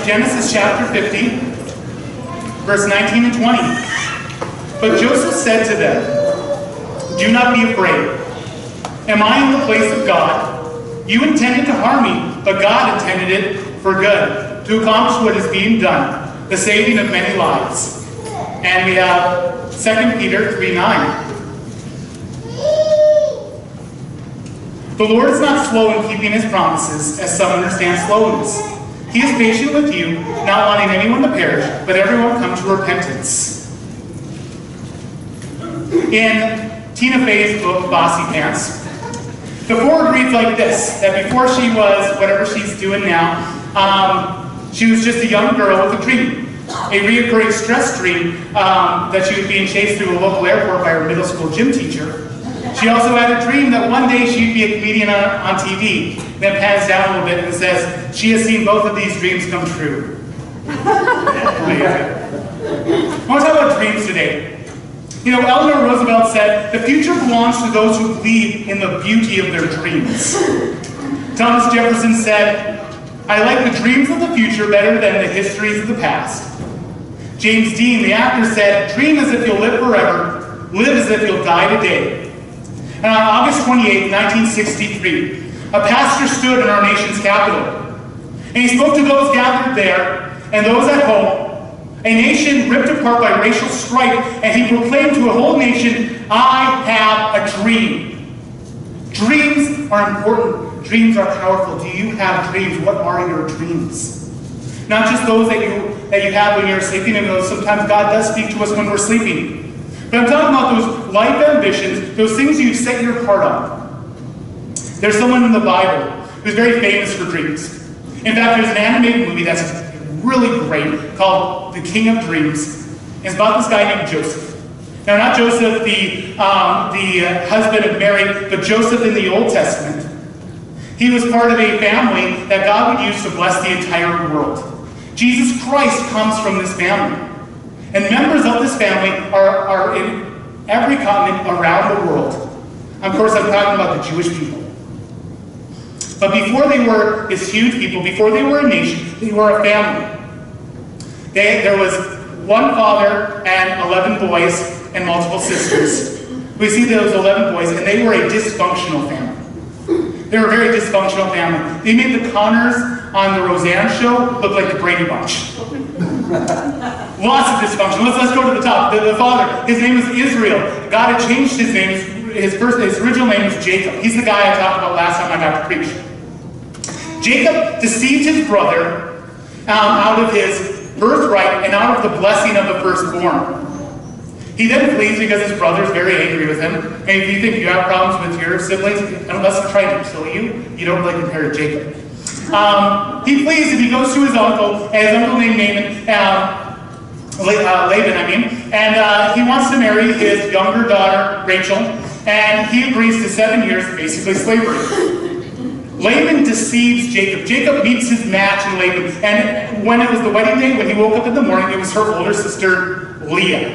Genesis chapter 50, verse 19 and 20. But Joseph said to them, "Do not be afraid. Am I in the place of God? You intended to harm me, but God intended it for good, to accomplish what is being done, the saving of many lives." And we have 2 Peter 3:9. The Lord is not slow in keeping his promises, as some understand slowness. He is patient with you, not wanting anyone to perish, but everyone come to repentance. In Tina Fey's book, Bossy Pants, the foreword reads like this, that before she was whatever she's doing now, she was just a young girl with a dream. A reoccurring stress dream that she was being chased through a local airport by her middle school gym teacher. She also had a dream that one day she'd be a comedian on TV. Then pans down a little bit and says, she has seen both of these dreams come true. I want to talk about dreams today. You know, Eleanor Roosevelt said, "The future belongs to those who believe in the beauty of their dreams." Thomas Jefferson said, "I like the dreams of the future better than the histories of the past." James Dean, the actor, said, "Dream as if you'll live forever, live as if you'll die today." And on August 28, 1963, a pastor stood in our nation's capital. And he spoke to those gathered there and those at home, a nation ripped apart by racial strife, and he proclaimed to a whole nation, "I have a dream." Dreams are important. Dreams are powerful. Do you have dreams? What are your dreams? Not just those that you have when you're sleeping, and those sometimes God does speak to us when we're sleeping. But I'm talking about those life ambitions, those things you set your heart on. There's someone in the Bible who's very famous for dreams. In fact, there's an animated movie that's really great called The King of Dreams. It's about this guy named Joseph. Now, not Joseph, the husband of Mary, but Joseph in the Old Testament. He was part of a family that God would use to bless the entire world. Jesus Christ comes from this family. And members of this family are in every continent around the world. Of course, I'm talking about the Jewish people. But before they were this huge people, before they were a nation, they were a family. There was one father and 11 boys and multiple sisters. We see those 11 boys, and they were a dysfunctional family. They were a very dysfunctional family. They made the Connors on the Roseanne show look like the Brady Bunch. Lots of dysfunction. Let's go to the top. The father, his name was Israel. God had changed his name. His original name was Jacob. He's the guy I talked about last time I got to preach. Jacob deceived his brother out of his birthright and out of the blessing of the firstborn. He then flees because his brother's very angry with him. And if you think you have problems with your siblings, unless they're trying to kill you, you don't really compare to Jacob. He flees and he goes to his uncle, and his uncle named Laban, and he wants to marry his younger daughter, Rachel, and he agrees to 7 years of basically slavery. Laban deceives Jacob. Jacob meets his match in Laban, and when it was the wedding day, when he woke up in the morning, it was her older sister, Leah.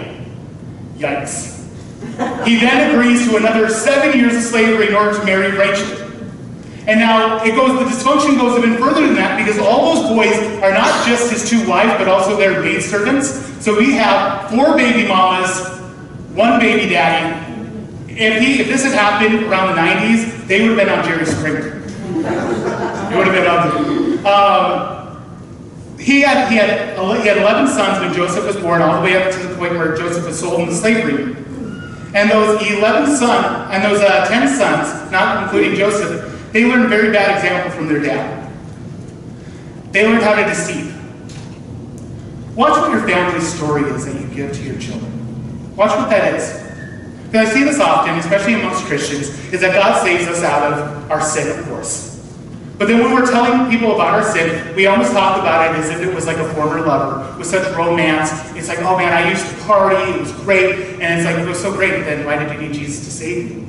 Yikes. He then agrees to another 7 years of slavery in order to marry Rachel. And now the dysfunction goes even further than that, because all those boys are not just his two wives, but also their maidservants. So we have 4 baby mamas, 1 baby daddy. If this had happened around the 90s, they would have been on Jerry Springer. It would have been ugly. He had 11 sons when Joseph was born, all the way up to the point where Joseph was sold into slavery. And those 11 sons, and those 10 sons, not including Joseph, they learned a very bad example from their dad. They learned how to deceive. Watch what your family story is that you give to your children. Watch what that is. Because I see this often, especially amongst Christians, is that God saves us out of our sin, of course. But then when we're telling people about our sin, we almost talk about it as if it was like a former lover, with such romance. It's like, oh man, I used to party, it was great, and it's like, it was so great, but then why did you need Jesus to save you?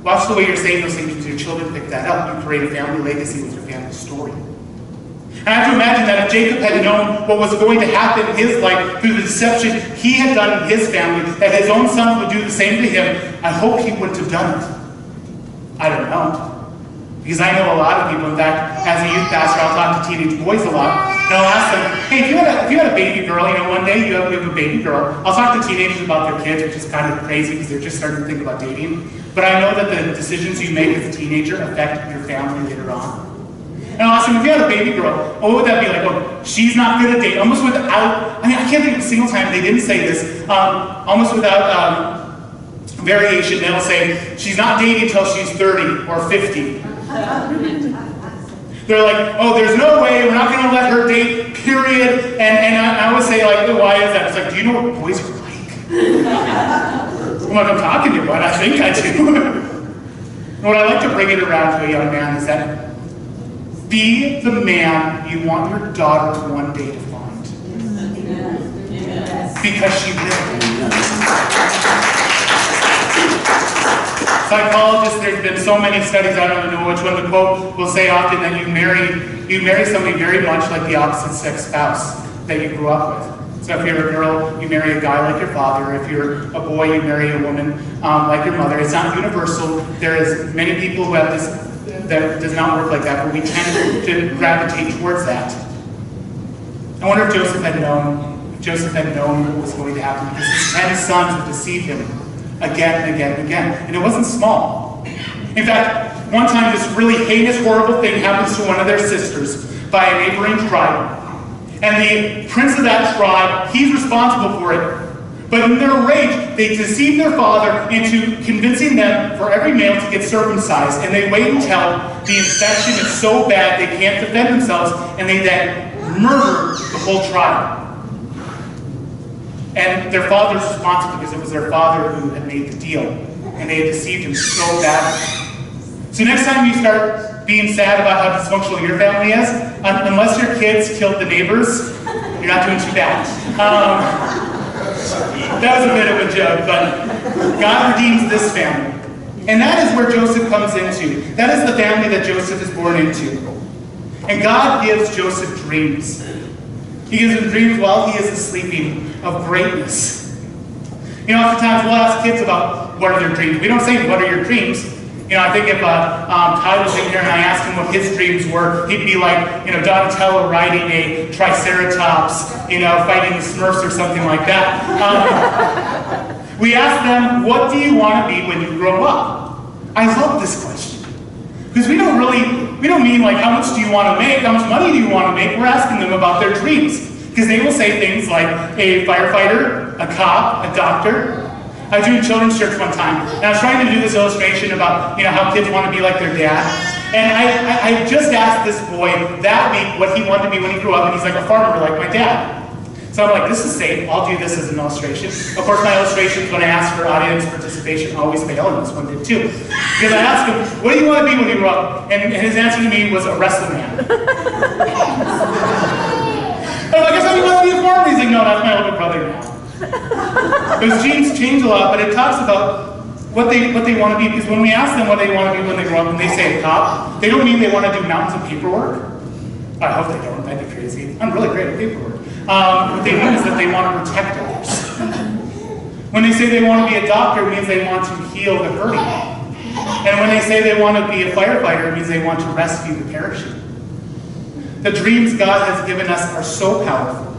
Watch the way you're saying those things to your children, pick that up. You create a family legacy with your family story. And I have to imagine that if Jacob had known what was going to happen in his life through the deception he had done in his family, that his own sons would do the same to him, I hope he wouldn't have done it. I don't know. Because I know a lot of people, in fact, as a youth pastor, I'll talk to teenage boys a lot, and I'll ask them, hey, if you had a baby girl, one day you have a baby girl, I'll talk to teenagers about their kids, which is kind of crazy because they're just starting to think about dating. But I know that the decisions you make as a teenager affect your family later on. And I'll ask them, if you had a baby girl, what would that be like? Well, she's not good at dating. Almost without, I can't think of a single time they didn't say this, almost without variation, they'll say, she's not dating until she's 30 or 50. They're like, oh, there's no way, we're not going to let her date, period. And I always say, like, why is that? It's like, do you know what boys are like? I'm like, I'm talking to you, but I think I do. And what I like to bring it around to a young man is that be the man you want your daughter to one day to find. Because she will. Psychologists, there's been so many studies, I don't even know which one to quote, will say often that you marry somebody very much like the opposite sex spouse that you grew up with. So if you're a girl, you marry a guy like your father. If you're a boy, you marry a woman like your mother. It's not universal. There is many people who have this, that does not work like that, but we tend to gravitate towards that. I wonder if Joseph had known what was going to happen, because his 10 sons would deceive him again and again and again. And it wasn't small. In fact, one time this really heinous, horrible thing happens to one of their sisters by a neighboring tribe. And the prince of that tribe, he's responsible for it. But in their rage, they deceive their father into convincing them for every male to get circumcised. And they wait until the infection is so bad they can't defend themselves, and they then murder the whole tribe. And their father's responsible because it was their father who had made the deal. And they had deceived him so badly. So next time you start being sad about how dysfunctional your family is, unless your kids killed the neighbors, you're not doing too bad. That was a bit of a joke, but God redeems this family. And that is where Joseph comes into. That is the family that Joseph is born into. And God gives Joseph dreams. He gives him dreams while he is sleeping of greatness. Oftentimes we'll ask kids about what are their dreams. We don't say, what are your dreams? I think if Ty was in here and I asked him what his dreams were, he'd be like, Donatello riding a Triceratops, fighting the Smurfs or something like that. We ask them, what do you want to be when you grow up? I love this question. Because we don't mean like, how much do you want to make? How much money do you want to make? We're asking them about their dreams. Because they will say things like a firefighter, a cop, a doctor. I was doing children's church one time, and I was trying to do this illustration about how kids want to be like their dad. And I just asked this boy that week what he wanted to be when he grew up, and he's like, a farmer like my dad. So I'm like, this is safe, I'll do this as an illustration. Of course, my illustrations, when I ask for audience participation, always fail, and this one did too. Because I asked him, what do you want to be when you grow up? And his answer to me was a wrestling man. I'm like, I thought you wanted to be a farmer. He's like, no, that's my older brother now. Those genes change a lot, but it talks about what they want to be. Because when we ask them what they want to be when they grow up, and they say a cop, they don't mean they want to do mountains of paperwork. I hope they don't. That'd be crazy. I'm really great at paperwork. What they mean is that they want to protect others. When they say they want to be a doctor, it means they want to heal the hurting. And when they say they want to be a firefighter, it means they want to rescue the perishing. The dreams God has given us are so powerful.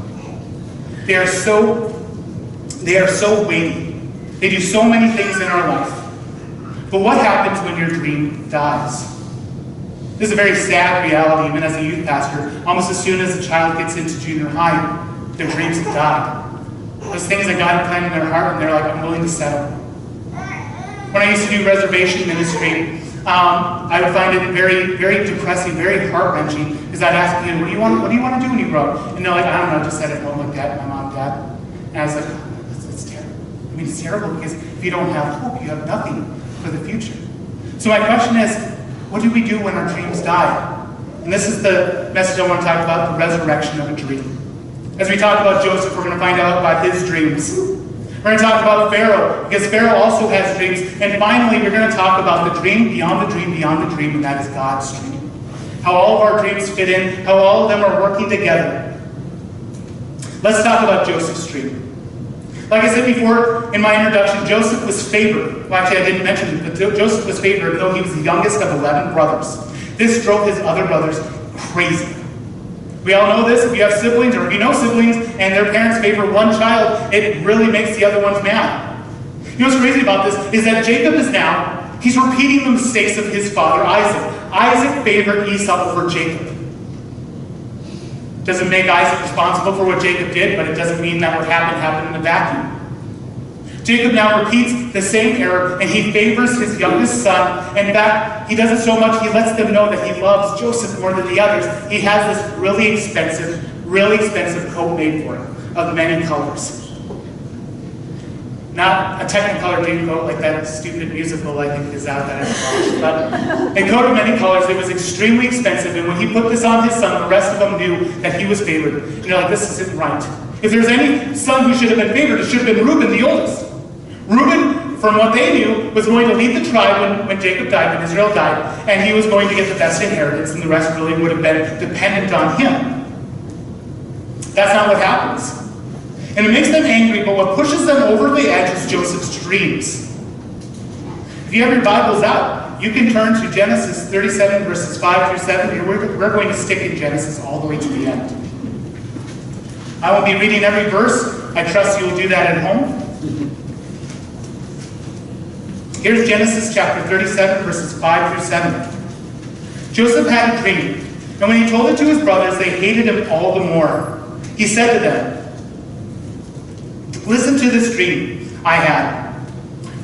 They are so weighty. They do so many things in our life. But what happens when your dream dies? This is a very sad reality, even as a youth pastor. Almost as soon as a child gets into junior high, their dreams have died. Those things that God had planned in their heart, and they're like, I'm willing to settle. When I used to do reservation ministry, I would find it very, very depressing, very heart-wrenching, because I'd ask people, what do you want to do when you grow up? And they're like, I don't know, just sit at home like that, my mom and dad. And I was like, that's terrible. I mean, it's terrible because if you don't have hope, you have nothing for the future. So my question is, what do we do when our dreams die? And this is the message I want to talk about, the resurrection of a dream. As we talk about Joseph, we're going to find out about his dreams. We're going to talk about Pharaoh, because Pharaoh also has dreams. And finally, we're going to talk about the dream beyond the dream beyond the dream, and that is God's dream. How all of our dreams fit in, how all of them are working together. Let's talk about Joseph's dream. Like I said before in my introduction, Joseph was favored. Well, actually, I didn't mention it, but Joseph was favored, though he was the youngest of 11 brothers. This drove his other brothers crazy. We all know this. If you have siblings, or if you know siblings, and their parents favor one child, it really makes the other ones mad. You know what's crazy about this is that Jacob is now, he's repeating the mistakes of his father Isaac. Isaac favored Esau over Jacob. Doesn't make Isaac responsible for what Jacob did, but it doesn't mean that what happened in a vacuum. Jacob now repeats the same error, and he favors his youngest son. In fact, he does it so much, he lets them know that he loves Joseph more than the others. He has this really expensive coat made for him, of many colors. Not a Technicolor dream coat like that stupid musical I think is out that I watched, but a coat of many colors. It was extremely expensive, and when he put this on his son, the rest of them knew that he was favored. You know, like, this isn't right. If there's any son who should have been favored, it should have been Reuben, the oldest. Reuben, from what they knew, was going to lead the tribe when Jacob died, when Israel died, and he was going to get the best inheritance, and the rest really would have been dependent on him. That's not what happens. And it makes them angry, but what pushes them over the edge is Joseph's dreams. If you have your Bibles out, you can turn to Genesis 37, verses 5 through 7. We're going to stick in Genesis all the way to the end. I won't be reading every verse. I trust you'll do that at home. Here's Genesis chapter 37, verses 5 through 7. Joseph had a dream, and when he told it to his brothers, they hated him all the more. He said to them, "Listen to this dream I had.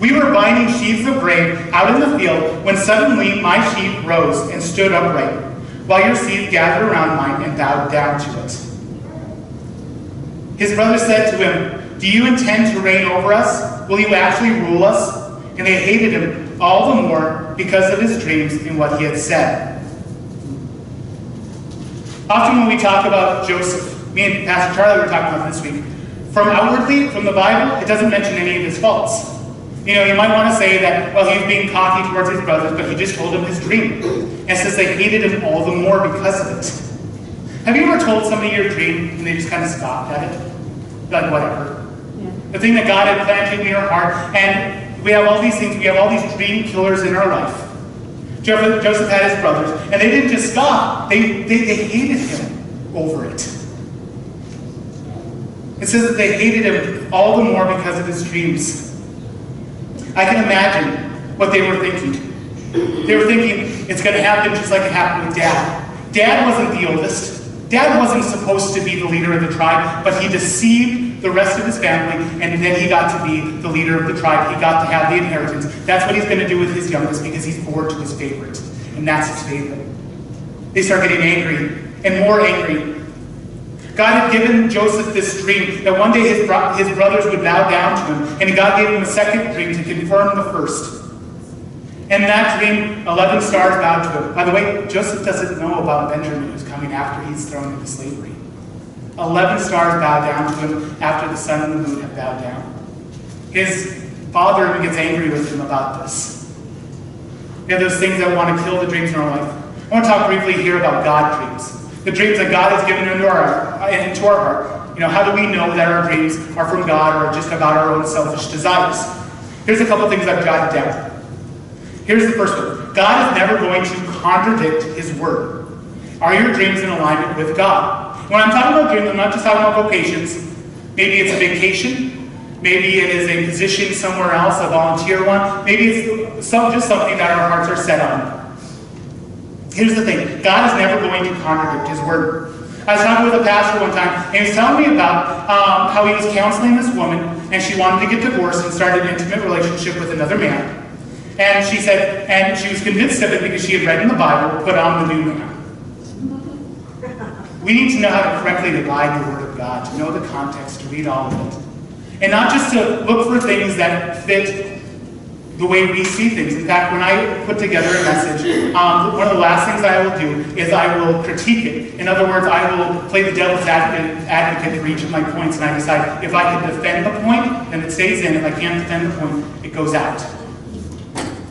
We were binding sheaves of grain out in the field when suddenly my sheaf rose and stood upright, while your sheaf gathered around mine and bowed down to it." His brothers said to him, "Do you intend to reign over us? Will you actually rule us?" And they hated him all the more because of his dreams and what he had said. Often when we talk about Joseph, me and Pastor Charlie were talking about this week, from outwardly, from the Bible, it doesn't mention any of his faults. You know, you might want to say that, well, he was being cocky towards his brothers, but he just told them his dream. And it says they hated him all the more because of it. Have you ever told somebody your dream and they just kind of scoffed at it? Like, whatever. Yeah. The thing that God had planted in your heart, and we have all these things, we have all these dream killers in our life. Joseph had his brothers, and they didn't just scoff, they hated him over it. It says that they hated him all the more because of his dreams. I can imagine what they were thinking. They were thinking, it's going to happen just like it happened with Dad. Dad wasn't the oldest. Dad wasn't supposed to be the leader of the tribe, but he deceived the rest of his family, and then he got to be the leader of the tribe. He got to have the inheritance. That's what he's going to do with his youngest, because he's born to his favorite, and that's his favorite. They start getting angry, and more angry. God had given Joseph this dream that one day his brothers would bow down to him, and God gave him a second dream to confirm the first. And that dream, 11 stars bowed to him. By the way, Joseph doesn't know about Benjamin, who's coming after he's thrown into slavery. 11 stars bow down to him after the sun and the moon have bowed down. His father even gets angry with him about this. We have those things that want to kill the dreams in our life. I want to talk briefly here about God dreams. The dreams that God has given into our heart. You know, how do we know that our dreams are from God or just about our own selfish desires? Here's a couple things I've jotted down. Here's the first one. God is never going to contradict his word. Are your dreams in alignment with God? When I'm talking about dreams, I'm not just talking about vocations. Maybe it's a vacation. Maybe it is a position somewhere else, a volunteer one. Maybe it's just something that our hearts are set on. Here's the thing. God is never going to contradict his word. I was talking with a pastor one time, and he was telling me about how he was counseling this woman, and she wanted to get divorced and start an intimate relationship with another man. And she said, and she was convinced of it because she had read in the Bible, put on the new man. We need to know how to correctly divide the Word of God, to know the context, to read all of it. And not just to look for things that fit the way we see things. In fact, when I put together a message, one of the last things I will do is I will critique it. In other words, I will play the devil's advocate for each of my points, and I decide if I can defend the point, then it stays in. If I can't defend the point, it goes out.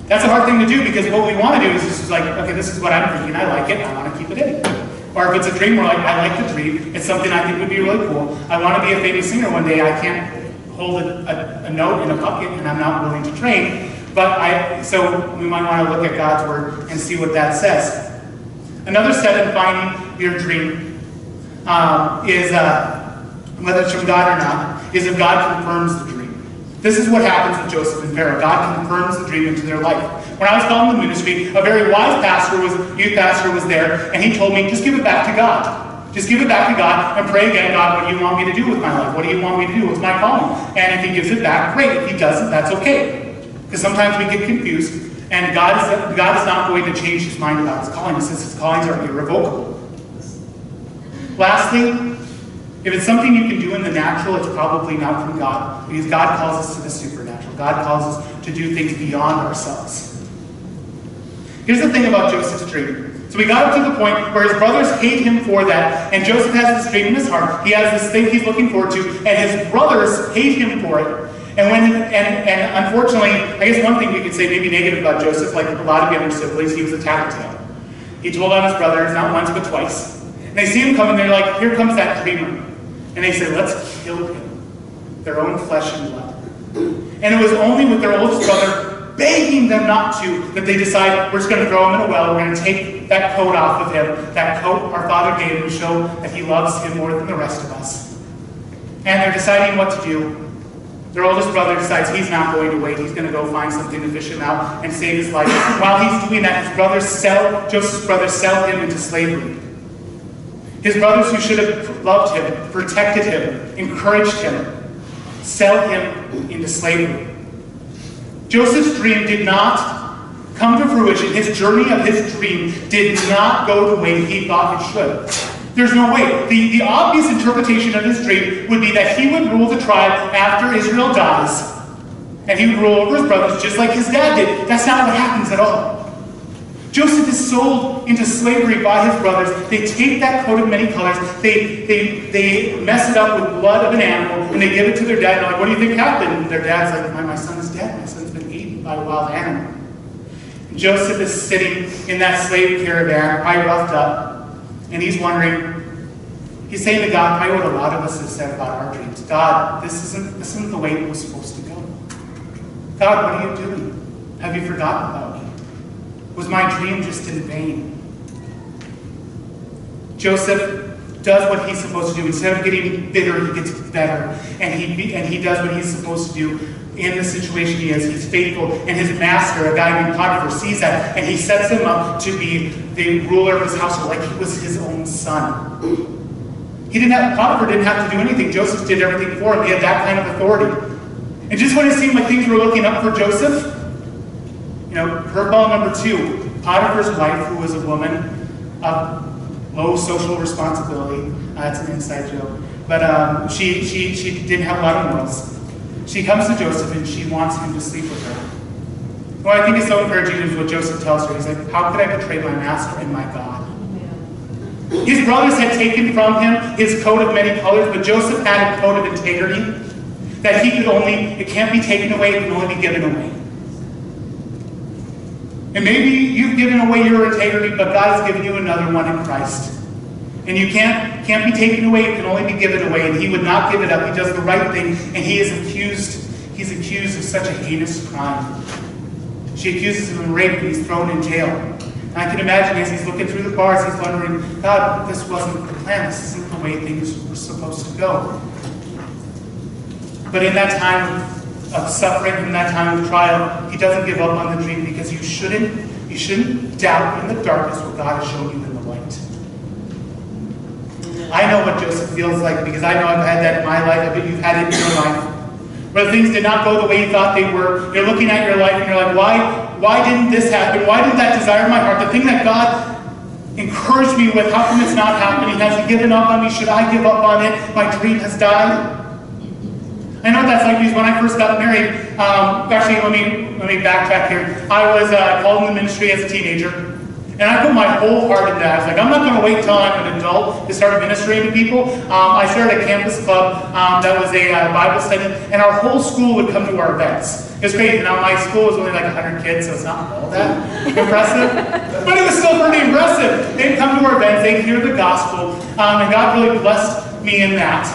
That's a hard thing to do, because what we want to do is just like, okay, this is what I'm thinking, I like it, I want to keep it in. Or if it's a dream, we're like, I like the dream, it's something I think would be really cool. I want to be a famous singer one day, I can't hold a note in a bucket, and I'm not willing to train. So we might want to look at God's word and see what that says. Another step in finding your dream is, whether it's from God or not, is if God confirms the dream. This is what happens with Joseph and Pharaoh. God confirms the dream into their life. When I was calling the ministry, a very wise youth pastor was there, and he told me, just give it back to God. Just give it back to God and pray again, God, what do you want me to do with my life? What do you want me to do? What's my calling? And if he gives it back, great. If he doesn't, that's okay. Because sometimes we get confused, and God is not going to change his mind about his calling. He says his callings are irrevocable. Lastly, if it's something you can do in the natural, it's probably not from God, because God calls us to the supernatural. God calls us to do things beyond ourselves. Here's the thing about Joseph's dream. So we got up to the point where his brothers hate him for that, and Joseph has this dream in his heart. He has this thing he's looking forward to, and his brothers hate him for it. And unfortunately, I guess one thing we could say maybe negative about Joseph, like a lot of younger siblings, he was a tattletale. He told on his brothers not once but twice. And they see him coming, they're like, here comes that dreamer. And they say, let's kill him. Their own flesh and blood. And it was only with their oldest brother begging them not to that they decide, we're just going to throw him in a well, we're going to take that coat off of him. That coat our father gave him to show that he loves him more than the rest of us. And they're deciding what to do. Their oldest brother decides he's not going to wait. He's going to go find something to fish him out and save his life. While he's doing that, Joseph's brothers sell him into slavery. His brothers who should have loved him, protected him, encouraged him, sell him into slavery. Joseph's dream did not come to fruition. His journey of his dream did not go the way he thought it should. There's no way. The obvious interpretation of his dream would be that he would rule the tribe after Israel dies. And he would rule over his brothers just like his dad did. That's not what happens at all. Joseph is sold into slavery by his brothers. They take that coat of many colors, they mess it up with blood of an animal, and they give it to their dad. And they're like, what do you think happened? And their dad's like, my son is dead. My son's been eaten by a wild animal. And Joseph is sitting in that slave caravan, quite roughed up, and he's wondering, he's saying to God, probably what a lot of us have said about our dreams. God, this isn't the way it was supposed to go. God, what are you doing? Have you forgotten about me? Was my dream just in vain? Joseph does what he's supposed to do. Instead of getting bitter, he gets better. And he does what he's supposed to do in the situation he is. He's faithful. And his master, a guy named Potiphar, sees that. And he sets him up to be the ruler of his household, like he was his own son. Potiphar didn't have to do anything. Joseph did everything for him. He had that kind of authority. And just when it seemed like things were looking up for Joseph, curveball number 2, Potiphar's wife, who was a woman of low social responsibility, that's an inside joke, but she didn't have a lot of morals. She comes to Joseph and she wants him to sleep with her. What I think is so encouraging is what Joseph tells her. He's like, how could I betray my master and my God? His brothers had taken from him his coat of many colors, but Joseph had a coat of integrity that it can't be taken away, it can only be given away. And maybe you've given away your integrity, but God has given you another one in Christ. And you can't be taken away, it can only be given away. And he would not give it up. He does the right thing, and he's accused of such a heinous crime. She accuses him of rape, and he's thrown in jail. And I can imagine as he's looking through the bars, he's wondering, God, this wasn't the plan. This isn't the way things were supposed to go. But in that time of suffering, in that time of trial, he doesn't give up on the dream, because you shouldn't doubt in the darkness what God has shown you in the light. I know what Joseph feels like, because I know I've had that in my life. I bet you've had it in your life. Where things did not go the way you thought they were. You're looking at your life and you're like, why didn't this happen? Why did that desire in my heart? The thing that God encouraged me with, how come it's not happening? Has he given up on me? Should I give up on it? My dream has died. I know what that's like, because when I first got married, actually, let me backtrack here. I was called in the ministry as a teenager. And I put my whole heart into that. I was like, I'm not going to wait until I'm an adult to start ministering to people. I started a campus club that was a Bible study, and our whole school would come to our events. It was crazy. Now, my school was only like 100 kids, so it's not all that impressive. But it was still pretty impressive. They'd come to our events, they'd hear the gospel, and God really blessed me in that.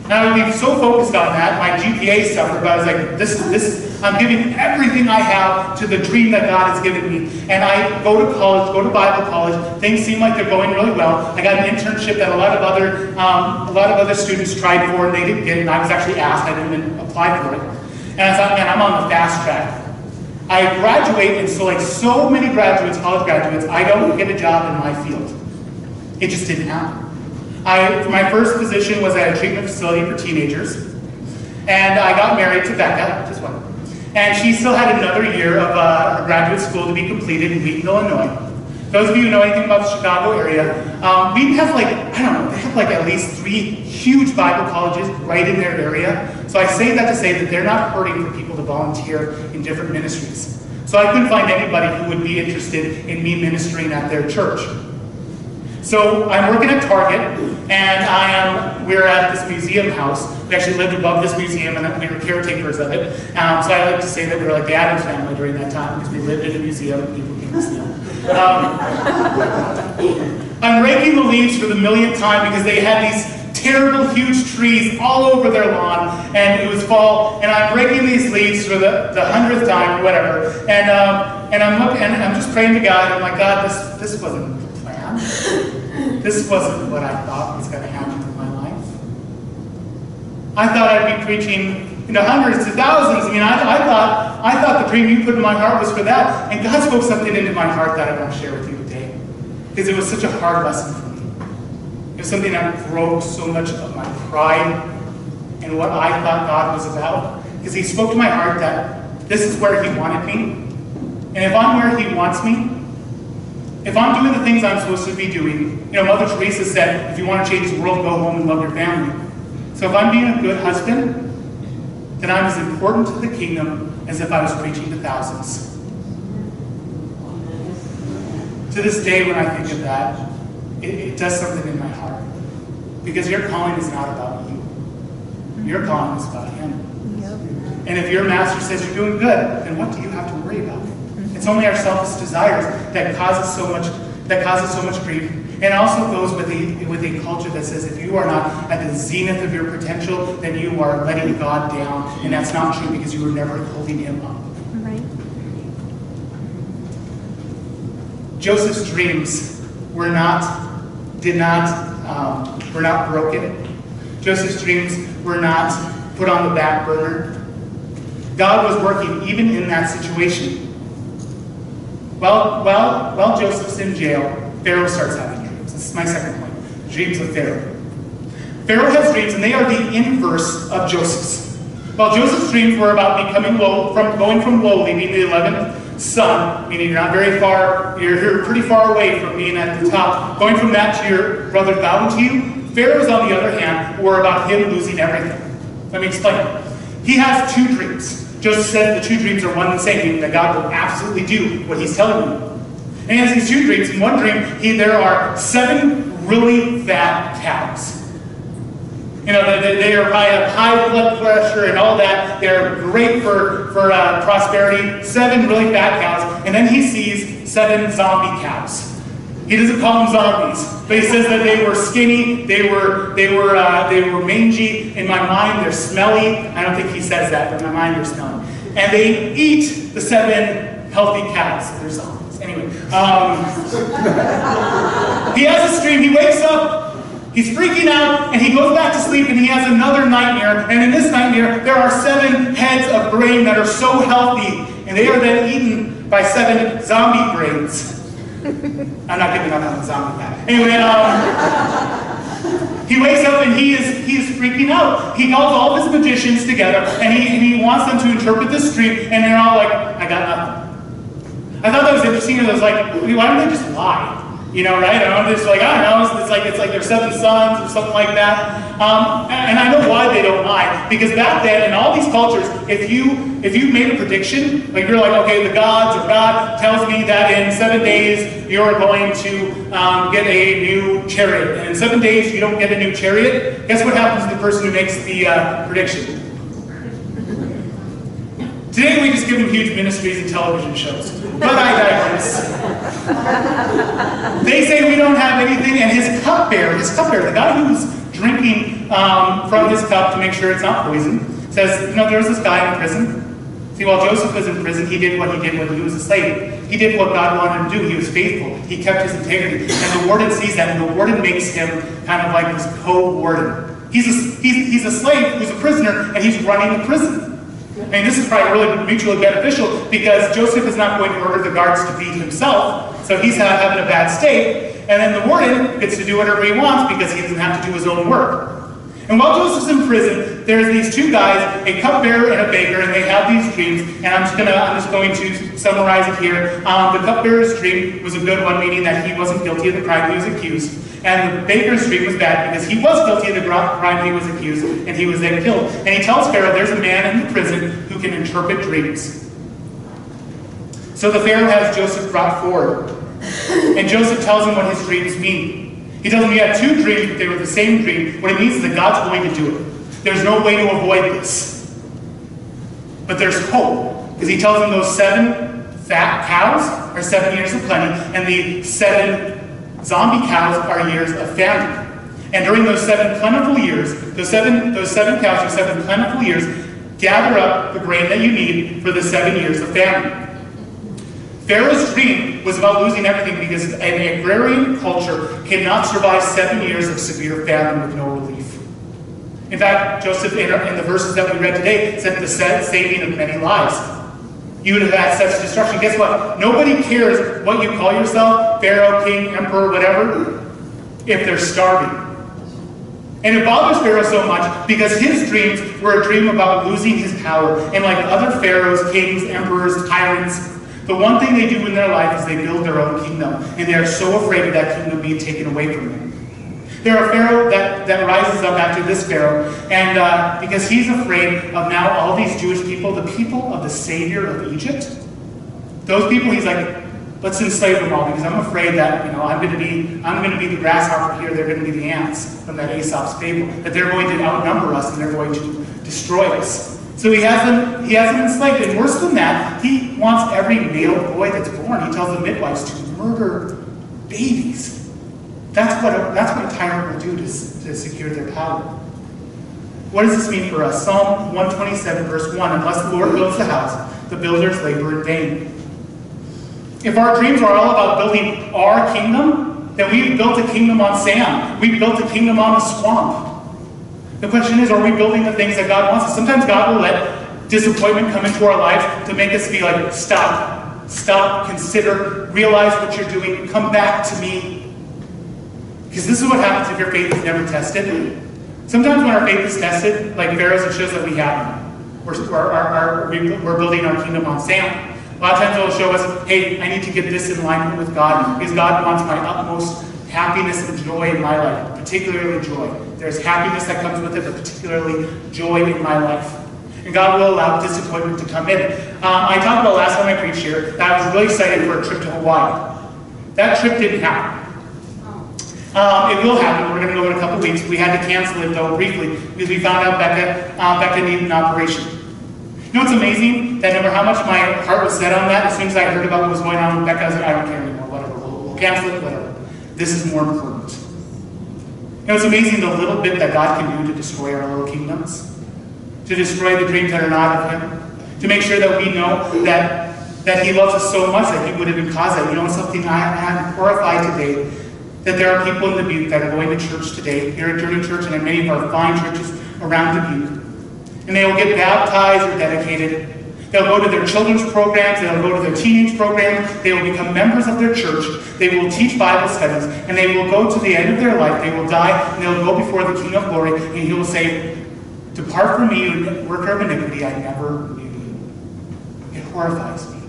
And I would be so focused on that, my GPA suffered, but I was like, I'm giving everything I have to the dream that God has given me. And I go to college, go to Bible college, things seem like they're going really well. I got an internship that a lot of other students tried for, and they didn't get it, and I was actually asked, I didn't even apply for it. And I thought, man, I'm on the fast track. I graduate, and so many graduates, college graduates, I don't get a job in my field. It just didn't happen. My first position was at a treatment facility for teenagers, and I got married to Becca, just one. And she still had another year of her graduate school to be completed in Wheaton, Illinois. Those of you who know anything about the Chicago area, we have they have at least 3 huge Bible colleges right in their area. So I say that to say that they're not hurting for people to volunteer in different ministries. So I couldn't find anybody who would be interested in me ministering at their church. So I'm working at Target, and we're at this museum house. We actually lived above this museum, and we were caretakers of it. So I like to say that we were like the Addams Family during that time, because we lived in a museum and people came to steal. I'm raking the leaves for the millionth time because they had these terrible, huge trees all over their lawn, and it was fall, and I'm raking these leaves for the 100th time or whatever, and I'm looking, and I'm just praying to God. I'm like, God, this wasn't the plan. This wasn't what I thought was going to happen in my life. I thought I'd be preaching, hundreds to thousands. I thought the dream you put in my heart was for that, and God spoke something into my heart that I want to share with you today, because it was such a hard lesson for me. It was something that broke so much of my pride and what I thought God was about, because He spoke to my heart that this is where He wanted me, and if I'm where He wants me, if I'm doing the things I'm supposed to be doing, Mother Teresa said, if you want to change the world, go home and love your family. So if I'm being a good husband, then I'm as important to the kingdom as if I was preaching to thousands. To this day, when I think of that, it does something in my heart. Because your calling is not about you. Your calling is about Him. Yep. And if your master says you're doing good, then what do you have to worry about? It's only our selfish desires that causes so much grief. And it also goes with a culture that says if you are not at the zenith of your potential, then you are letting God down. And that's not true, because you were never holding Him up. Right. Joseph's dreams were not broken. Joseph's dreams were not put on the back burner. God was working even in that situation. While Joseph's in jail, Pharaoh starts having dreams. This is my second point. Dreams of Pharaoh. Pharaoh has dreams, and they are the inverse of Joseph's. While Joseph's dreams were about going from lowly, being the 11th son, meaning you're not very far, you're pretty far away from being at the top, going from that to your brother bowing to you, Pharaoh's, on the other hand, were about him losing everything. Let me explain. He has 2 dreams. Joseph said the 2 dreams are one and the same, meaning that God will absolutely do what He's telling you. And he has these 2 dreams. In one dream, there are 7 really fat cows. They are probably high blood pressure and all that. They're great for prosperity. 7 really fat cows. And then he sees 7 zombie cows. He doesn't call them zombies, but he says that they were skinny, they were mangy. In my mind, they're smelly. I don't think he says that, but in my mind, they're smelly. And they eat the 7 healthy cows. They're zombies. Anyway, he has this dream. He wakes up, he's freaking out, and he goes back to sleep, and he has another nightmare. And in this nightmare, there are 7 heads of grain that are so healthy, and they are then eaten by 7 zombie brains. I'm not giving up on the zombie guy. Anyway, he wakes up and he is freaking out. He calls all of his magicians together, and he wants them to interpret this dream, and they're all like, I got nothing. I thought that was interesting, and I was like, why don't they just lie? Right? I'm just like, I don't know, it's like their 7 sons or something like that. And I know why they don't lie. Because back then, in all these cultures, if you made a prediction, like you're like, okay, the gods or God tells me that in 7 days you're going to get a new chariot. And in 7 days you don't get a new chariot, guess what happens to the person who makes the prediction? Today we just give them huge ministries and television shows. But I digress. They say we don't have anything, and his cupbearer, the guy who's drinking from his cup to make sure it's not poison. Says, there was this guy in prison. See, while Joseph was in prison, he did what he did when he was a slave. He did what God wanted him to do. He was faithful. He kept his integrity. And the warden sees that, and the warden makes him kind of like this co-warden. He's a slave who's a prisoner, and he's running the prison. I mean, this is probably really mutually beneficial because Joseph is not going to order the guards to beat himself, so he's not having a bad state. And then the warden gets to do whatever he wants because he doesn't have to do his own work. And while Joseph's in prison, there's these two guys, a cupbearer and a baker, and they have these dreams. And I'm just going to summarize it here. The cupbearer's dream was a good one, meaning that he wasn't guilty of the crime he was accused. And the baker's dream was bad because he was guilty of the crime he was accused, and he was then killed. And he tells Pharaoh there's a man in the prison who can interpret dreams. So the Pharaoh has Joseph brought forward. And Joseph tells him what his dreams mean. He tells him he had two dreams, but they were the same dream. What it means is that God's going to do it. There's no way to avoid this. But there's hope. Because he tells him those 7 fat cows are 7 years of plenty, and the 7 zombie cows are years of famine. And during those 7 plentiful years, those seven cows are 7 plentiful years, gather up the grain that you need for the 7 years of famine. Pharaoh's dream was about losing everything because an agrarian culture cannot survive 7 years of severe famine with no relief. In fact, Joseph, in the verses that we read today, said the saving of many lives. You would have had such destruction. Guess what? Nobody cares what you call yourself, Pharaoh, king, emperor, whatever, if they're starving. And it bothers Pharaoh so much because his dreams were a dream about losing his power. And like other pharaohs, kings, emperors, tyrants, the one thing they do in their life is they build their own kingdom, and they are so afraid of that kingdom being taken away from them. There are pharaoh that rises up after this pharaoh, and because he's afraid of now all these Jewish people, the people of the Savior of Egypt, those people, he's like, let's enslave them all because I'm afraid that I'm going to be the grasshopper here. They're going to be the ants from that Aesop's fable. That they're going to outnumber us and they're going to destroy us. So he has them enslaved, and worse than that, he wants every male boy that's born. He tells the midwives to murder babies. That's what a tyrant will do to secure their power. What does this mean for us? Psalm 127, verse 1, unless the Lord builds the house, the builders labor in vain. If our dreams are all about building our kingdom, then we've built a kingdom on sand. We've built a kingdom on a swamp. The question is, are we building the things that God wants us? Sometimes God will let disappointment come into our lives to make us be like, stop, consider, realize what you're doing, come back to me. Because this is what happens if your faith is never tested. Sometimes when our faith is tested, like Pharaoh's, it shows that we haven't. We're building our kingdom on sand. A lot of times it'll show us, hey, I need to get this in alignment with God, because God wants my utmost happiness and joy in my life, particularly joy. There's happiness that comes with it, but particularly joy in my life. And God will allow disappointment to come in. I talked about last time I preached here that I was really excited for a trip to Hawaii. That trip didn't happen. It will happen. We're going to go in a couple weeks. We had to cancel it, though, briefly, because we found out Becca needed an operation. You know what's amazing? That no matter how much my heart was set on that, as soon as I heard about what was going on with Becca, I was like, I don't care anymore, whatever. We'll cancel it, whatever. This is more important. You know, it's amazing the little bit that God can do to destroy our little kingdoms, to destroy the dreams that are not of Him, to make sure that we know that He loves us so much that He would even cause that. You know, something I'm horrified today, that there are people in Dubuque that are going to church today, here at Journey Church and in many of our fine churches around Dubuque, and they will get baptized or dedicated. They'll go to their children's programs, they'll go to their teenage programs, they will become members of their church, they will teach Bible studies, and they will go to the end of their life, they will die, and they'll go before the King of Glory, and He will say, depart from me, you worker of iniquity, I never knew you. It horrifies me.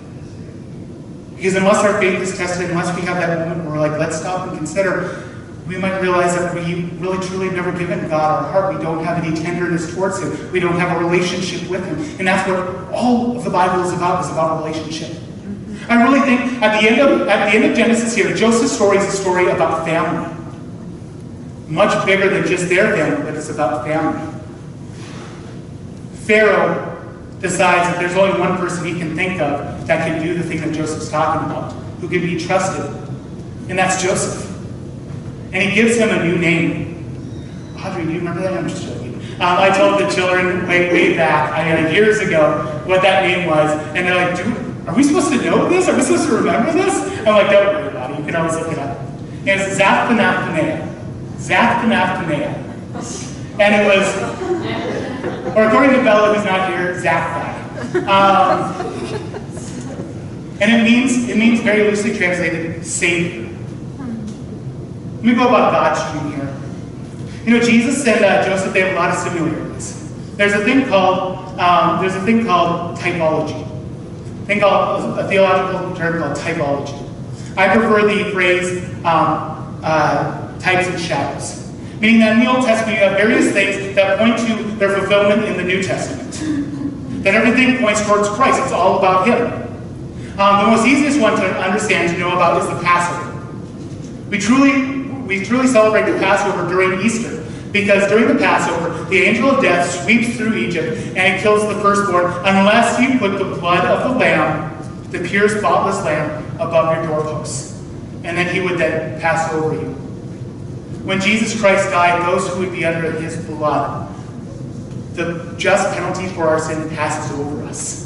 Because unless our faith is tested, unless we have that moment where we're like, let's stop and consider, we might realize that we really truly have never given God our heart. We don't have any tenderness towards Him. We don't have a relationship with Him. And that's what all of the Bible is about relationship. I really think at the end of Genesis here, Joseph's story is a story about family. Much bigger than just their family, but it's about family. Pharaoh decides that there's only one person he can think of that can do the thing that Joseph's talking about, who can be trusted, and that's Joseph. And he gives him a new name, Audrey, do you remember that? I'm just joking. I told the children way back, years ago, what that name was, and they're like, are we supposed to know this? Are we supposed to remember this? I'm like, don't worry about it. You can always look it up. And it's Zaphnath-Paneah. Zaphnath-Paneah. And it was, or according to Bella, who's not here, Zaph. And it means very loosely translated, Savior. Let me go about God's dream here. You know, Jesus and Joseph, they have a lot of similarities. There's a thing called typology. Think of a theological term called typology. I prefer the phrase types and shadows. Meaning that in the Old Testament you have various things that point to their fulfillment in the New Testament. That everything points towards Christ. It's all about Him. The most easiest one to understand, to know about, is the Passover. We truly celebrate the Passover during Easter, because during the Passover, the angel of death sweeps through Egypt and he kills the firstborn unless you put the blood of the lamb, the pure, spotless lamb, above your doorposts. And then he would then pass over you. When Jesus Christ died, those who would be under his blood, the just penalty for our sin passes over us.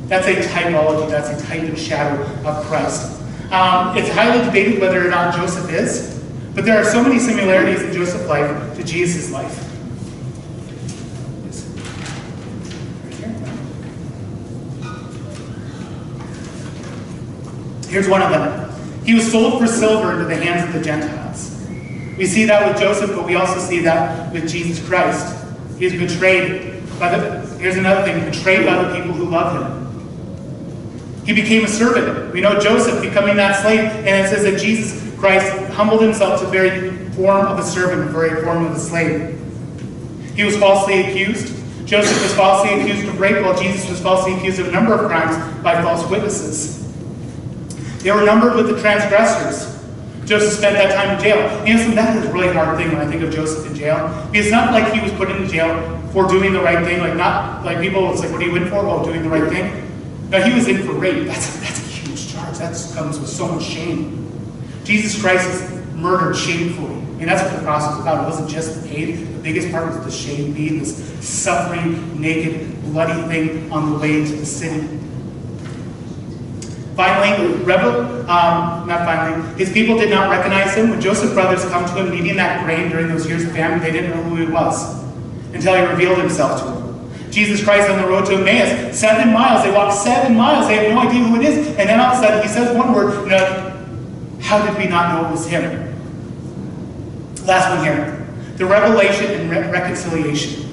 That's a typology, that's a type and shadow of Christ. It's highly debated whether or not Joseph is, but there are so many similarities in Joseph's life to Jesus' life. Here's one of them. He was sold for silver into the hands of the Gentiles. We see that with Joseph, but we also see that with Jesus Christ. He is betrayed by here's another thing, betrayed by the people who love him. He became a servant. We know Joseph becoming that slave, and it says that Jesus Christ humbled himself to the very form of a servant, the very form of a slave. He was falsely accused. Joseph was falsely accused of rape, while Jesus was falsely accused of a number of crimes by false witnesses. They were numbered with the transgressors. Joseph spent that time in jail. You know, that is a really hard thing when I think of Joseph in jail. It's not like he was put in jail for doing the right thing. Not like people, it's like, what do you win for? Well, doing the right thing. No, he was in for rape. That's a huge charge. That comes with so much shame. Jesus Christ is murdered shamefully. And that's what the cross was about. It wasn't just the pain. The biggest part was the shame, being this suffering, naked, bloody thing on the way into the city. Finally, his people did not recognize him. When Joseph's brothers come to him needing that grain during those years of famine, they didn't know who he was until he revealed himself to them. Jesus Christ on the road to Emmaus, 7 miles, they walk 7 miles, they have no idea who it is, and then all of a sudden he says one word, how did we not know it was him? Last one here, the revelation and reconciliation.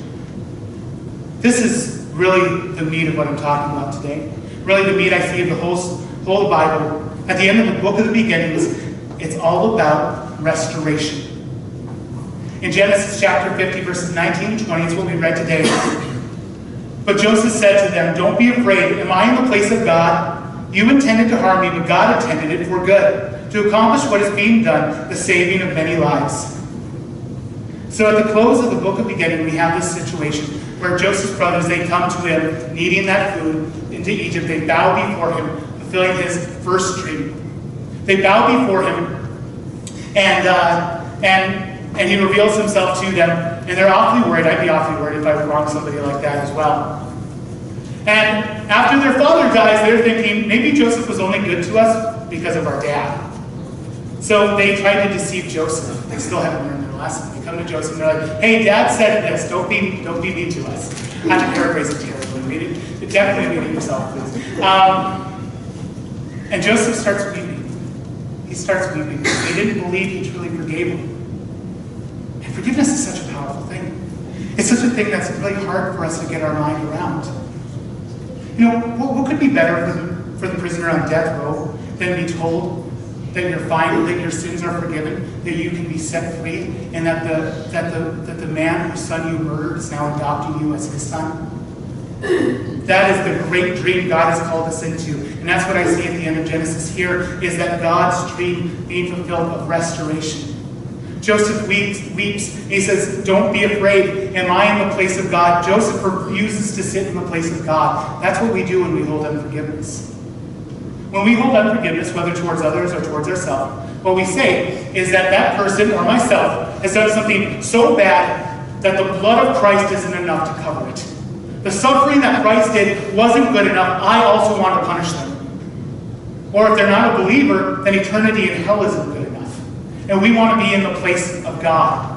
This is really the meat of what I'm talking about today. Really the meat I see of the whole Bible. At the end of the book of the beginnings, it's all about restoration. In Genesis chapter 50, verses 19 to 20, it's what we read today. But Joseph said to them, "Don't be afraid. Am I in the place of God? You intended to harm me, but God intended it for good, to accomplish what is being done, the saving of many lives." So at the close of the book of beginning, we have this situation where Joseph's brothers, they come to him needing that food into Egypt. They bow before him, fulfilling his first dream. They bow before him, and he reveals himself to them, and they're awfully worried. I'd be awfully worried if I would wrong somebody like that as well. And after their father dies, they're thinking, maybe Joseph was only good to us because of our dad. So they tried to deceive Joseph. They still haven't learned their lesson. They come to Joseph and they're like, "Hey, Dad said this. Don't be mean to us." I'm paraphrasing terribly. Definitely read it yourself, please. And Joseph starts weeping. He starts weeping. They didn't believe he truly forgave him. And forgiveness is such a powerful thing. It's such a thing that's really hard for us to get our mind around. You know, what could be better for the prisoner on death row than be told that you're fine, that your sins are forgiven, that you can be set free, and that the man whose son you murdered is now adopting you as his son? That is the great dream God has called us into. And that's what I see at the end of Genesis here, is that God's dream being fulfilled of restoration. Joseph weeps. He says, "Don't be afraid. Am I in the place of God?" Joseph refuses to sit in the place of God. That's what we do when we hold unforgiveness. When we hold unforgiveness, whether towards others or towards ourselves, what we say is that person or myself has done something so bad that the blood of Christ isn't enough to cover it. The suffering that Christ did wasn't good enough. I also want to punish them. Or if they're not a believer, then eternity in hell isn't good enough. And we want to be in the place of God.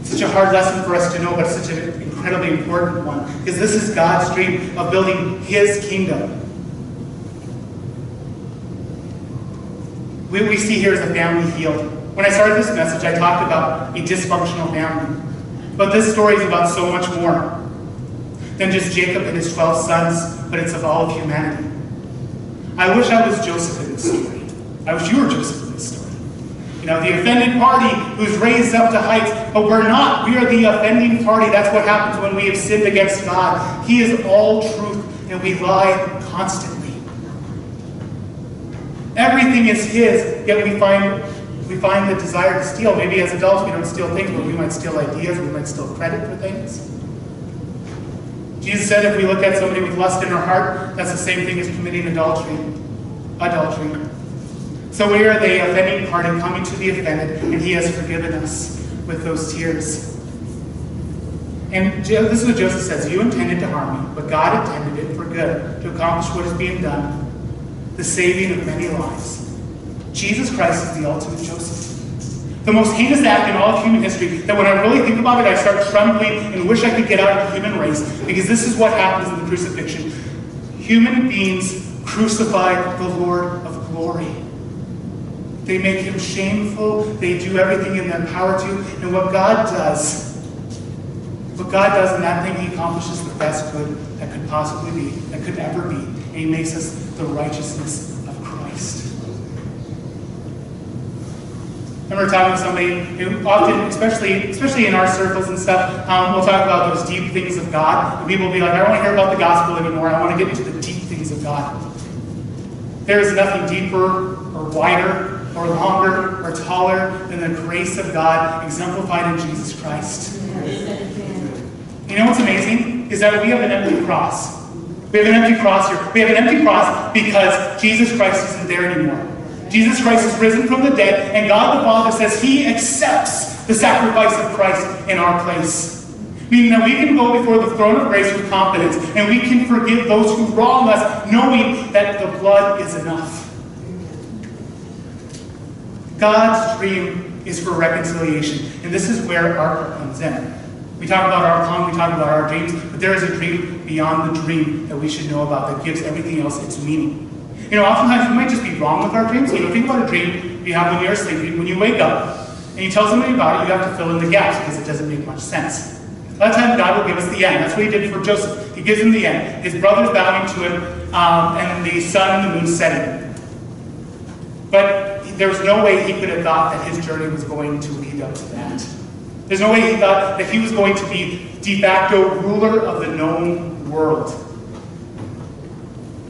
It's such a hard lesson for us to know, but it's such an incredibly important one. Because this is God's dream of building His kingdom. What we see here is a family healed. When I started this message, I talked about a dysfunctional family. But this story is about so much more than just Jacob and his 12 sons, but it's of all of humanity. I wish I was Joseph in this story. I wish you were Joseph in this story. You know, the offended party who's raised up to heights, but we're not. We are the offending party. That's what happens when we have sinned against God. He is all truth, and we lie constantly. Everything is His, yet we find the desire to steal. Maybe as adults we don't steal things, but we might steal ideas, we might steal credit for things. Jesus said if we look at somebody with lust in our heart, that's the same thing as committing adultery. So we are the offending party coming to the offended, and He has forgiven us with those tears. And this is what Joseph says: you intended to harm me, but God intended it for good, to accomplish what is being done, the saving of many lives. Jesus Christ is the ultimate Joseph. The most heinous act in all of human history, that when I really think about it, I start trembling and wish I could get out of the human race, because this is what happens in the crucifixion. Human beings crucify the Lord of glory. They make Him shameful. They do everything in their power to. And what God does in that thing, He accomplishes the best good that could possibly be, that could ever be. And He makes us the righteousness of Christ. I remember talking to somebody who often, especially in our circles and stuff, we'll talk about those deep things of God. And people will be like, I don't want to hear about the gospel anymore. I want to get into the deep things of God. There is nothing deeper or wider or longer or taller than the grace of God exemplified in Jesus Christ. You know what's amazing? Is that we have an empty cross. We have an empty cross here. We have an empty cross because Jesus Christ isn't there anymore. Jesus Christ is risen from the dead, and God the Father says He accepts the sacrifice of Christ in our place. Meaning that we can go before the throne of grace with confidence, and we can forgive those who wrong us, knowing that the blood is enough. God's dream is for reconciliation, and this is where our comes in. We talk about our calling, we talk about our dreams, but there is a dream beyond the dream that we should know about that gives everything else its meaning. You know, oftentimes we might just be wrong with our dreams. You know, think about a dream you have when you're sleeping. When you wake up and you tell somebody about it, you have to fill in the gaps because it doesn't make much sense. A lot of times God will give us the end. That's what He did for Joseph. He gives him the end. His brothers bowing to him, and the sun and the moon setting. But there was no way he could have thought that his journey was going to lead up to that. There's no way he thought that he was going to be de facto ruler of the known world.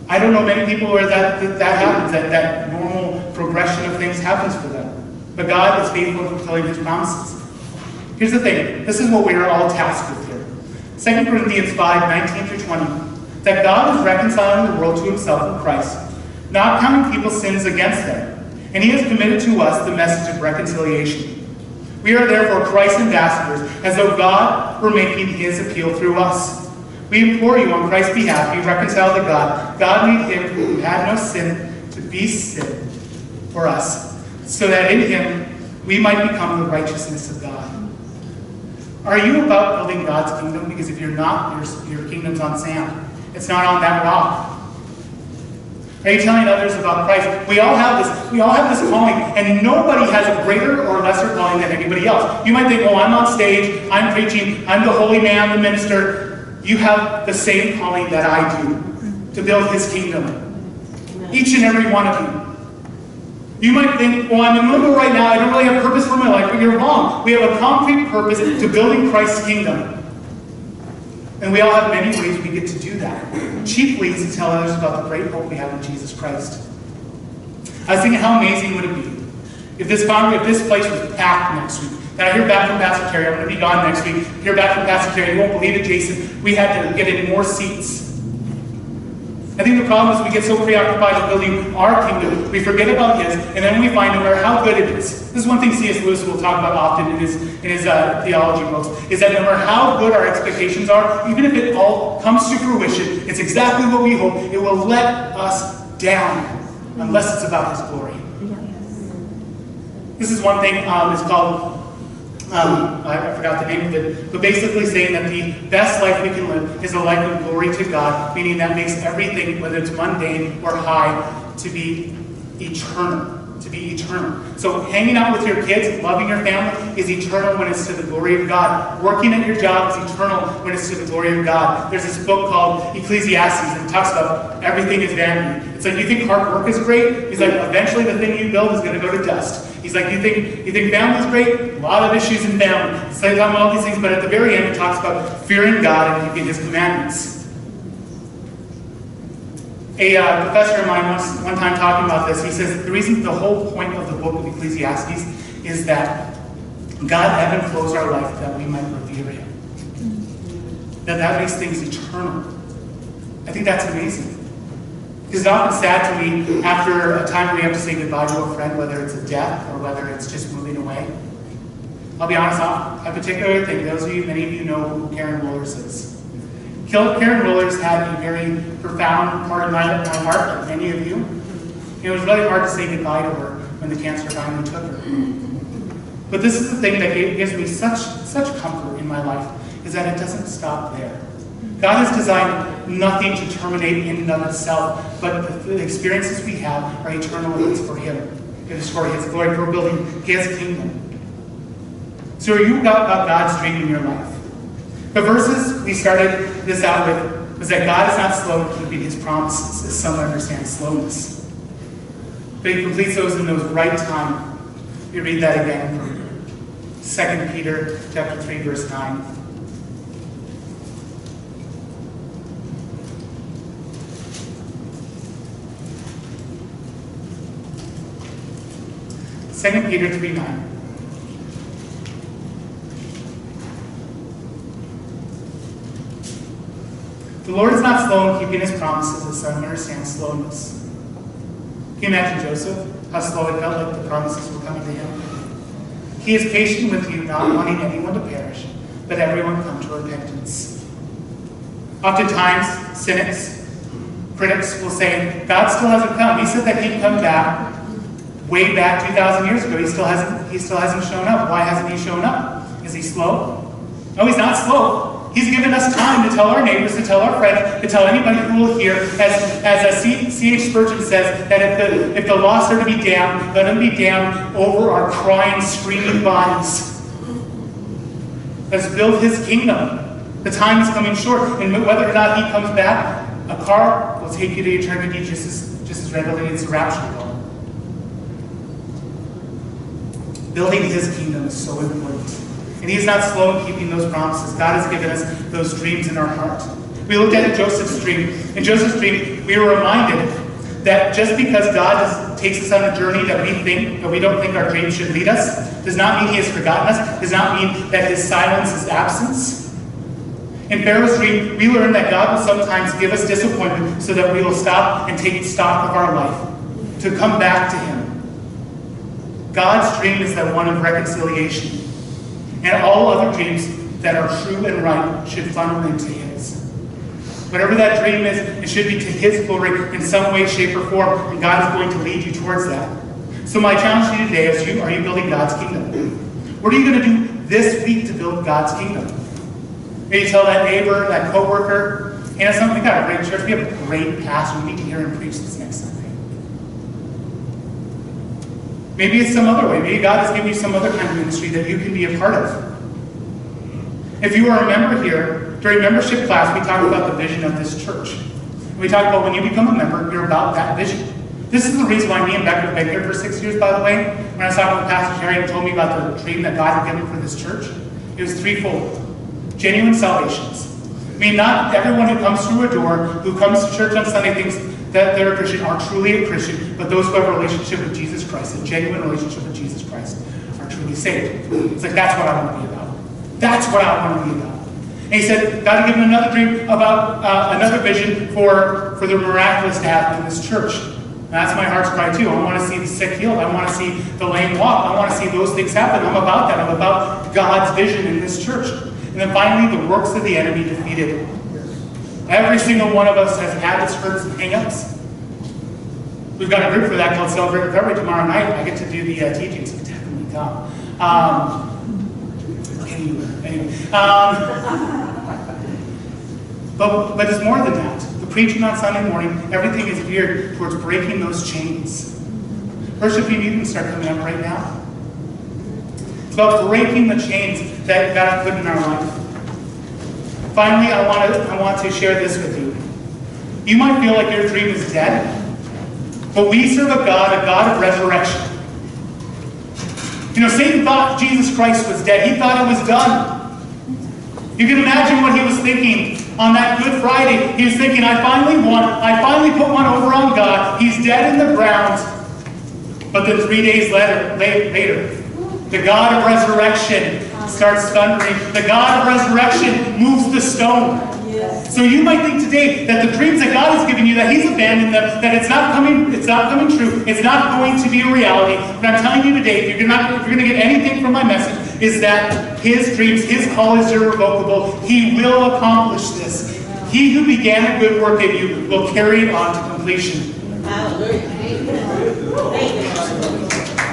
I don't know many people where that happens, that normal progression of things happens for them. But God is faithful in fulfilling His promises. Here's the thing. This is what we are all tasked with here. 2 Corinthians 5:19-20. That God is reconciling the world to Himself in Christ, not counting people's sins against them. And He has committed to us the message of reconciliation. We are therefore Christ's ambassadors, as though God were making His appeal through us. We implore you on Christ's behalf, be reconciled to God. God made Him who had no sin to be sin for us, so that in Him we might become the righteousness of God. Are you about building God's kingdom? Because if you're not, your kingdom's on sand. It's not on that rock. Are you telling others about Christ? We all have this calling, and nobody has a greater or lesser calling than anybody else. You might think, oh, I'm on stage, I'm preaching, I'm the holy man, the minister. You have the same calling that I do, to build His kingdom. Each and every one of you. You might think, well, I'm in limbo right now, I don't really have purpose for my life, but you're wrong. We have a concrete purpose to building Christ's kingdom. And we all have many ways we get to do that. Chiefly is to tell others about the great hope we have in Jesus Christ. I was thinking, how amazing would it be if this place was packed next week? And I hear back from Pastor Terry, I'm going to be gone next week. Hear back from Pastor Terry, you won't believe it, Jason. We had to get in more seats I think the problem is we get so preoccupied with building our kingdom, we forget about his, and then we find no matter how good it is. This is one thing C.S. Lewis will talk about often in his theology books, is that no matter how good our expectations are, even if it all comes to fruition, it's exactly what we hope, it will let us down unless it's about his glory. This is one thing, it's called, I forgot the name of it, but basically saying that the best life we can live is a life of glory to God, meaning that makes everything, whether it's mundane or high, to be eternal. To be eternal. So hanging out with your kids, loving your family is eternal when it's to the glory of God. Working at your job is eternal when it's to the glory of God. There's this book called Ecclesiastes and it talks about everything is vanity. It's like, you think hard work is great? He's like, eventually the thing you build is going to go to dust. He's like, you think family's great? A lot of issues in family. It's like talking about all these things, but at the very end it talks about fearing God and keeping his commandments. A professor of mine one time talking about this, he says the reason, the whole point of the book of Ecclesiastes is that God ebb and flows our life that we might revere him. That makes things eternal. I think that's amazing. Because it's often sad to me after a time where we have to say goodbye to a friend, whether it's a death or whether it's just moving away. I'll be honest, a particular thing, many of you know who Karen Wohlers is. Karen Wohlers had a very profound part in my heart, like many of you. It was really hard to say goodbye to her when the cancer finally took her. But this is the thing that gives me such comfort in my life, is that it doesn't stop there. God has designed nothing to terminate in and of itself, but the experiences we have are eternal, and it's for him. It is for his glory, for building his kingdom. So are you about God's dream in your life? The verses we started this out with was that God is not slow in keeping his promises, as some understand slowness. But he completes those in those right time. We read that again from 2 Peter chapter 3, verse 9. Second Peter 3:9. The Lord is not slow in keeping his promises, as some understand slowness. Can you imagine Joseph? How slow it felt like the promises were coming to him. He is patient with you, not wanting anyone to perish, but everyone come to repentance. Oftentimes, cynics, critics will say, God still hasn't come. He said that he'd come back way back 2,000 years ago. He still hasn't shown up. Why hasn't he shown up? Is he slow? No, he's not slow. He's given us time to tell our neighbors, to tell our friends, to tell anybody who will hear. As C.H. Spurgeon says, that if the lost are to be damned, let them be damned over our crying, screaming bodies. Let's build his kingdom. The time is coming short, and whether or not he comes back, a car will take you to eternity just as readily as the rapture will. Building his kingdom is so important. And he is not slow in keeping those promises. God has given us those dreams in our heart. We looked at Joseph's dream. In Joseph's dream, we were reminded that just because God takes us on a journey that we don't think our dreams should lead us, does not mean he has forgotten us, does not mean that his silence is absence. In Pharaoh's dream, we learn that God will sometimes give us disappointment so that we will stop and take stock of our life, to come back to him. God's dream is that one of reconciliation. And all other dreams that are true and right should funnel into his. Whatever that dream is, it should be to his glory in some way, shape, or form, and God is going to lead you towards that. So my challenge to you today is, are you building God's kingdom? What are you going to do this week to build God's kingdom? Maybe tell that neighbor, that coworker, hey, that's something, we got a great church, we have a great pastor, we need to hear him preach this next Sunday. Maybe it's some other way. Maybe God has given you some other kind of ministry that you can be a part of. If you are a member here, during membership class, we talk about the vision of this church. We talk about when you become a member, you're about that vision. This is the reason why me and Becca have been here for 6 years, by the way. When I was talking with Pastor Jerry and told me about the dream that God had given for this church, it was threefold. Genuine salvations. I mean, not everyone who comes through a door, who comes to church on Sunday, thinks that they're a Christian, are truly a Christian, but those who have a relationship with Jesus Christ, a genuine relationship with Jesus Christ, are truly saved. It's like, that's what I want to be about. That's what I want to be about. And he said, God had given another dream about another vision for for the miraculous to happen in this church. And that's my heart's cry too. I want to see the sick healed. I want to see the lame walk. I want to see those things happen. I'm about that. I'm about God's vision in this church. And then finally, the works of the enemy defeated. Every single one of us has habits, hurts, and hang-ups. We've got a group for that called Celebrate Recovery tomorrow night. I get to do the teaching, so definitely come. Anyway. But there's more than that. The preaching on Sunday morning, everything is geared towards breaking those chains. Worship team, you can start coming up right now. It's about breaking the chains that God put in our life. Finally, I want to share this with you. You might feel like your dream is dead, but we serve a God of resurrection. You know, Satan thought Jesus Christ was dead. He thought it was done. You can imagine what he was thinking on that Good Friday. He was thinking, I finally won. I finally put one over on God. He's dead in the ground. But then 3 days later, the God of resurrection starts thundering. The God of resurrection moves the stone. Yes. So you might think today that the dreams that God has given you, that He's abandoned them, that it's not coming true, it's not going to be a reality. But I'm telling you today, if you're going to get anything from my message, is that His dreams, His call is irrevocable. He will accomplish this. He who began a good work in you will carry it on to completion. Hallelujah. Thank you.